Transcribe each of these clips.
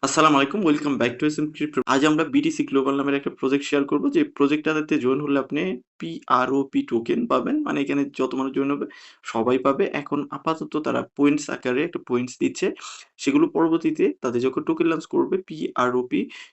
আসসালামু আলাইকুম। Welcome back to SM crypto. আজ আমরা বিটিসি গ্লোবাল নামের একটা প্রজেক্ট শেয়ার করব। যে প্রজেক্টটাতে জয়েন হলে আপনি PROP টোকেন পাবেন। মানে এখানে যত মানুষ জয়েন হবে সবাই পাবে। এখন আপাতত তারা পয়েন্টস আকারে একটা পয়েন্টস দিচ্ছে। সেগুলো পরবর্তীতে তাদের যখন টোকেন লঞ্চ করবে PROP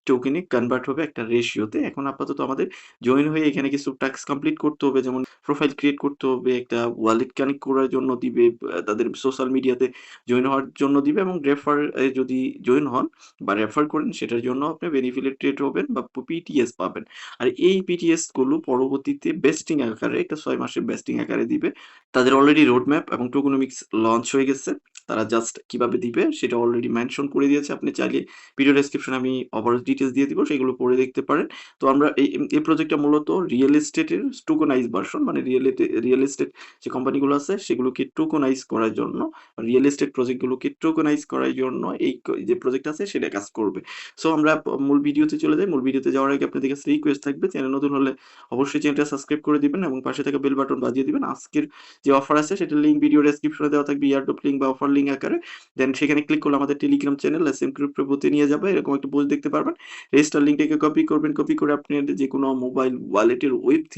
টোকেনে কনভার্ট হবে একটা রেশিওতে। এখন আপাতত আমাদের জয়েন হয়ে এখানে কিছু টাস্ক কমপ্লিট করতে হবে। যেমন প্রোফাইল ক্রিয়েট করতে হবে, একটা ওয়ালেট কানেক্ট করার জন্য দিবে, তাদের সোশ্যাল মিডিয়াতে জয়েন হওয়ার জন্য দিবে এবং রেফার যদি জয়েন হন বা রেফার করেন সেটার জন্য আপনি বেনিফিটেড হবেন বা পিটিএস পাবেন। আর এই পিটিএস গুলো পরবর্তীতে বেস্টিং আকারে একটা 6 মাসের বেস্টিং আকারে দিবে। তাদের অলরেডি রোড ম্যাপ এবং টোকেনমিক্স লঞ্চ হয়ে গেছে। তারা জাস্ট কিভাবে দিবে সেটা অলরেডি মেনশন করে দিয়েছে। আপনি চাইলে ভিডিও ডেসক্রিপশনে আমি ওভারঅল ডিটেইলস দিয়ে দিব, সেগুলো পড়ে দেখতে পারেন। তো আমরা এই প্রজেক্টটা মূলত রিয়েল এস্টেটের টোকেনাইজ ভার্সন, মানে রিয়েল এস্টেট যে কোম্পানিগুলো আছে সেগুলোকে টোকেনাইজ করার জন্য, রিয়েল এস্টেট প্রজেক্টগুলোকে টোকেনাইজ করার জন্য এই যে প্রজেক্ট আছে সেটা কাজ করবে। সো আমরা মূল ভিডিওতে চলে যাই। মূল ভিডিওতে যাওয়ার আগে আপনাদের কাছে রিকোয়েস্ট থাকবে, চ্যানেল নতুন হলে অবশ্যই চ্যানেলটা সাবস্ক্রাইব করে দিবেন এবং পাশে থাকা বেল বাটন বাজিয়ে দিবেন। আজকের যে অফার আছে সেটার লিঙ্ক ভিডিও ডেসক্রিপশনে দেওয়া থাকবে, এয়ারড্রপ লিঙ্ক বা অফার লিঙ্ক আকারে। দেন সেখানে ক্লিক করলে আমাদের টেলিগ্রাম চ্যানেল এসএম ক্রিপ্টো তে নিয়ে যাবে। এরকম একটা পোস্ট দেখতে পারবেন। রেজিস্টার লিঙ্কটাকে কপি করবেন, কপি করে আপনি যে কোনো মোবাইল ওয়ালেটের Web3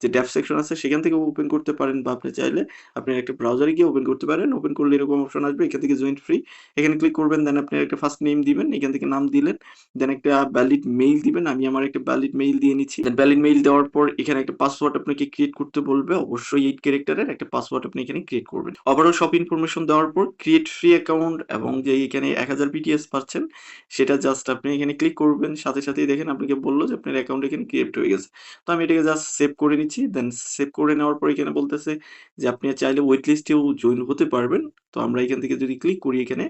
যে ড্যাপ সেকশন আছে সেখান থেকে ওপেন করতে পারেন, বা আপনি চাইলে আপনি একটা ব্রাউজারে গিয়ে ওপেন করতে পারেন। ওপেন করলে এরকম অপশন আসবে, এখান থেকে জয়েন ফ্রি, এখানে ক্লিক করবেন। দেন আপনি একটা ফার্স্ট নেম দিবেন, এখান থেকে নাম দিলেন। দেন একটা ভ্যালিড মেইল দিবেন, আমি আমার একটা ভ্যালিড মেইল দিয়ে নিচ্ছি। দেন ভ্যালিড মেইল দেওয়ার পর এখানে একটা পাসওয়ার্ড আপনাকে ক্রিয়েট করতে বলবে, অবশ্যই 8 ক্যারেক্টারের একটা পাসওয়ার্ড আপনি এখানে ক্রিয়েট করবেন। ওভারঅল সব ইনফরমেশন দেওয়ার পর ক্রিয়েট ফ্রি অ্যাকাউন্ট এবং যে এখানে 1000 বিটিএস পাচ্ছেন সেটা জাস্ট আপনি এখানে ক্লিক করবেন, সাথে সাথেই দেখেন আপনাকে বললো যে আপনার অ্যাকাউন্ট এখানে ক্রিয়েট হয়ে গেছে। তো আমি এটাকে জাস্ট সেভ করে নিচ্ছি। দেন সেভ করে নেওয়ার পর এখানে বলতেছে যে আপনি চাইলে ওয়েট লিস্টেও জয়েন হতে পারবেন। তো আমরা এখান থেকে যদি ক্লিক করি, এখানে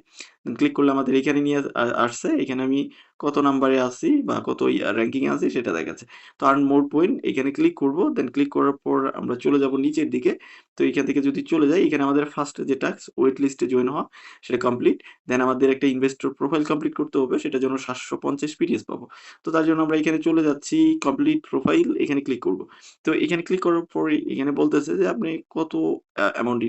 ক্লিক করলে আমাদের এখানে নিয়ে আসছে। এখানে আমি কত নাম্বারে আছি বা কত র্যাঙ্কিং এ আছি সেটা দেখাচ্ছে। তো আর্ন মোর পয়েন্ট এখানে ক্লিক করব। দেন ক্লিক করার পর আমরা চলে যাব নিচের দিকে। তো এখান থেকে যদি চলে যাই, এখানে আমাদের ফার্স্ট যে টাস্ক ওয়েট লিস্টে জয়েন হওয়া সেটা কমপ্লিট। দেন আমাদের একটা ইনভেস্টর প্রোফাইল কমপ্লিট করতে হবে, সেটার জন্য 750 পিটিএস পাবো। তো তার জন্য আমরা এখানে চলে যাচ্ছি, কমপ্লিট প্রোফাইল এখানে ক্লিক করব। তো এখানে ক্লিক করার পর এখানে বলতেছে যে আপনি কত অ্যামাউন্ট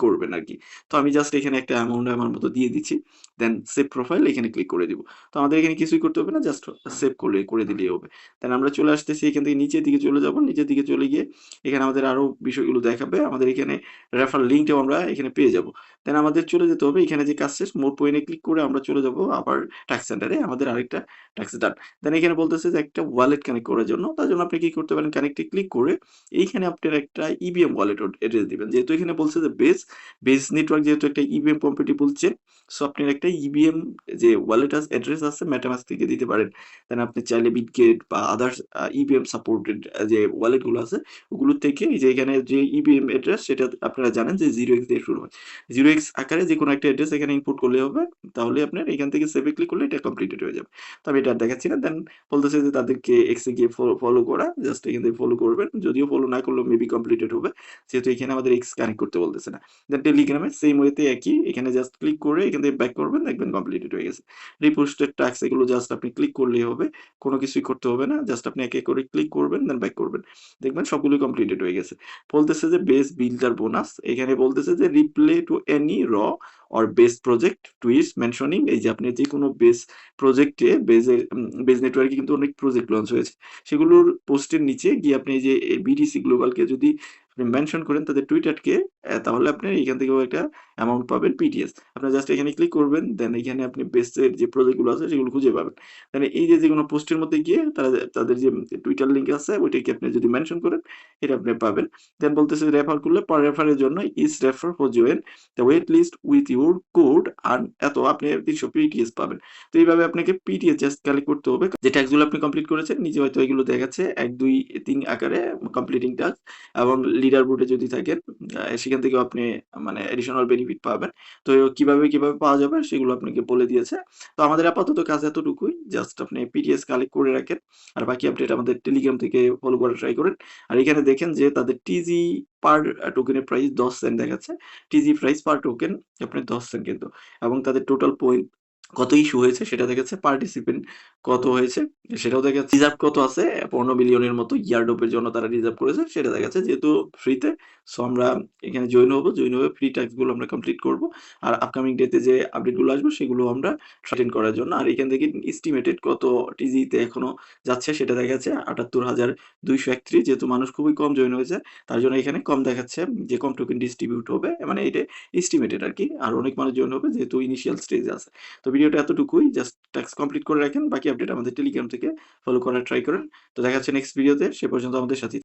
করবেন আরকি। তো আমি জাস্ট এখানে একটা অ্যামাউন্ট আমার মতো দিয়ে দিচ্ছি। দেন সেভ প্রোফাইল এখানে ক্লিক করে দিব। তো আমাদের এখানে কিছুই করতে হবে না, জাস্ট সেভ করে দিলেই হবে। দেন আমরা চলে আসতেছি, এখান থেকে নিচের দিকে চলে যাব। নিচের দিকে চলে গিয়ে এখানে আমাদের আরো বিষয়গুলো দেখাবে। আমাদের এখানে রেফার লিঙ্কটাও আমরা এখানে পেয়ে যাব। দেন আমাদের চলে যেতে হবে, এখানে যে কাজ শেষ, মোর পয়েন্টে ক্লিক করে আমরা চলে যাব আবার টাস্ক সেন্টারে, আমাদের আরেকটা টাস্ক ডান। দেন এখানে বলতেছে যে একটা ওয়ালেট কানেক্ট করার জন্য। তার জন্য আপনি কি করতে পারেন, কানেক্টে ক্লিক করে এইখানে আপনার একটা ইভিএম ওয়ালেট অ্যাড্রেস দিবেন। যেহেতু এখানে বলছে যে বেস নেটওয়ার্ক যেহেতু একটা ইভিএম কম্প্যাটিবল চেন, সো আপনার একটা ইভিএম যে ওয়ালেট অ্যাড্রেস আছে মেটামাস্ক থেকে দিতে পারেন। দেন আপনি চাইলে বিটগেট বা আদার্স ইভিএম সাপোর্টেড যে ওয়ালেট গুলো আছে ওগুলো থেকে এই যে এখানে যে ইভিএম অ্যাড্রেস সেটা আপনারা জানেন যে 0x দিয়ে শুরু হয়। 0x আকারে যে কোনো একটা অ্যাড্রেস এখানে ইনপুট করলে হবে। তাহলে আপনার এখান থেকে সেভে ক্লিক করলে এটা কমপ্লিটেড হয়ে যাবে। তো আমি এটা আর দেখাচ্ছি না। দেন বলতেছে যে তাদেরকে এক্স এ গিয়ে ফলো করা, জাস্ট এখান থেকে ফলো করবেন। যদিও ফলো না করলেও মেবি কমপ্লিটেড হবে, যেহেতু এখানে আমাদের এক্স কানেক্ট করতে বলতেছে না। দেন টেলিগ্রামে সেম ওয়েতে একই, এখানে জাস্ট ক্লিক করে এখান থেকে ব্যাক করবেন, দেখবেন কমপ্লিটেড হয়ে গেছে। রিপোস্টেড টাস্ক এগুলো জাস্ট আপনি ক্লিক করলেই হবে, কোনো কিছুই করতে হবে না। জাস্ট আপনি এক এক করে ক্লিক করবেন, দেন ব্যাক করবেন, দেখবেন সবগুলোই কমপ্লিটেড হয়ে গেছে। বলতেছে যে বেস বিল্ডার বোনাস, এখানে বলতেছে যে reply to any or base project twist mentioning. এই যে আপনি যে কোনো বেস প্রজেক্টে বেস নেটওয়ার্কে কিন্তু অনেক প্রজেক্ট লঞ্চ হয়েছে, সেগুলোর পোস্টের নিচে গিয়ে আপনি এই যে বিটিসি গ্লোবালকে যদি আপনি মেনশন করেন তাদের টুইটারকে, তাহলে আপনি এখান থেকেও একটা অ্যামাউন্ট পাবেন পিটিএস। আপনার জাস্ট এখানে ক্লিক করবেন, দেন এখানে আপনি বেসের যে প্রজেক্টগুলো আছে সেগুলো খুঁজে পাবেন। দেন এই যে যেকোনো পোস্টের মধ্যে গিয়ে তাদের যে টুইটার লিঙ্ক আছে ওইটাকে আপনি যদি মেনশন করেন এটা আপনি পাবেন। দেন বলতেছে রেফার করলে পার রেফারের জন্য is refer for join the wait list with your code আর এত আপনি 300 পিটিএস পাবেন। তো এইভাবে আপনাকে পিটিএস জাস্ট কালেক্ট করতে হবে। যে টাস্কগুলো আপনি কমপ্লিট করেছেন নিচে হয়তো এগুলো দেখাচ্ছে 1 2 3 আকারে কমপ্লিটিং টাস্ক, এবং লিডার বোর্ডে যদি থাকেন সেখান থেকেও আপনি মানে এডিশনাল বেনিফিট পাবেন। তো কিভাবে পাওয়া যাবে সেগুলো আপনাকে বলে দিয়েছে। তো আমাদের আপাতত কাজ এতটুকুই, জাস্ট আপনি পিটিএস কালেক্ট করে রাখেন, আর বাকি আপডেট আমাদের টেলিগ্রাম থেকে ফলো করার ট্রাই করেন। আর এখানে দেখেন যে তাদের টিজি পার টোকেনের প্রাইস 10 সেন্ট দেখাচ্ছে। টিজি প্রাইস পার টোকেন আপনার 10 সেন্ট কিন্তু, এবং তাদের টোটাল পয়েন্ট কত ইস্যু হয়েছে সেটা দেখাচ্ছে। পার্টিসিপেন্ট কত হয়েছে সেটাও দেখা যাচ্ছে। রিজার্ভ কত আছে 15 মিলিয়নের মতো ইয়ারড্রপের জন্য তারা রিজার্ভ করেছে সেটা দেখা যাচ্ছে যেহেতু ফ্রিতে। সো আমরা এখানে জয়েন হবো, জয়েন হয়ে ফ্রি টাস্ক গুলো আমরা কমপ্লিট করব। আর আপকামিং ডেতে যে আপডেট গুলো আসবে সেগুলো আমরা ট্রেন করার জন্য। আর এখান থেকে এস্টিমেটেড কত টিজিতে এখনো যাচ্ছে সেটা দেখা যাচ্ছে ৭৮,২৩১, যেহেতু মানুষ খুবই কম জয়েন হয়েছে তার জন্য এখানে কম দেখাচ্ছে যে কম টোকেন ডিস্ট্রিবিউট হবে, মানে এটা এস্টিমেটেড আর কি। আর অনেক মানুষ জয়েন হবে যেহেতু ইনিশিয়াল স্টেজে আছে। তো ভিডিওটা এতটুকুই, জাস্ট টাস্ক কমপ্লিট করে রাখেন, বাকি আপডেট আমাদের টেলিগ্রাম থেকে ফলো করার ট্রাই করেন। তো দেখা হচ্ছে নেক্সট ভিডিওতে, সে পর্যন্ত আমাদের সাথে